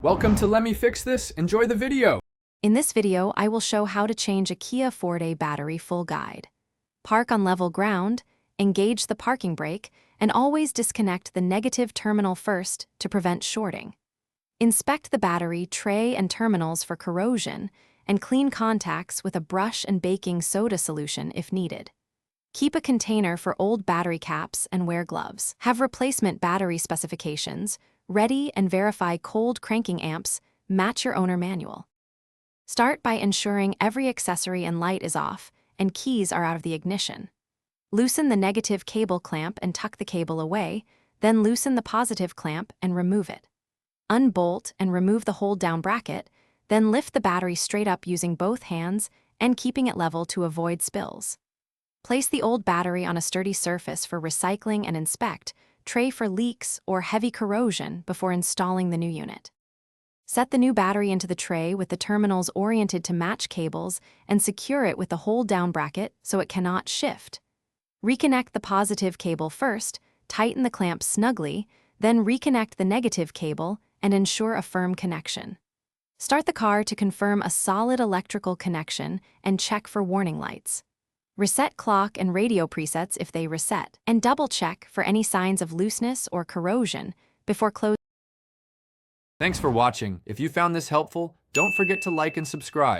Welcome to Let Me Fix This. Enjoy the video. In this video, I will show how to change a Kia Forte battery full guide. Park on level ground, engage the parking brake, and always disconnect the negative terminal first to prevent shorting. Inspect the battery tray and terminals for corrosion, and clean contacts with a brush and baking soda solution if needed. Keep a container for old battery caps and wear gloves. Have replacement battery specifications ready and verify cold cranking amps match your owner manual. Start by ensuring every accessory and light is off and keys are out of the ignition. Loosen the negative cable clamp and tuck the cable away, then loosen the positive clamp and remove it. Unbolt and remove the hold-down bracket, then lift the battery straight up using both hands and keeping it level to avoid spills. Place the old battery on a sturdy surface for recycling and inspect, tray for leaks or heavy corrosion before installing the new unit. Set the new battery into the tray with the terminals oriented to match cables and secure it with the hold-down bracket so it cannot shift. Reconnect the positive cable first, tighten the clamp snugly, then reconnect the negative cable and ensure a firm connection. Start the car to confirm a solid electrical connection and check for warning lights. Reset clock and radio presets if they reset, and double-check for any signs of looseness or corrosion before closing. Thanks for watching. If you found this helpful, don't forget to like and subscribe.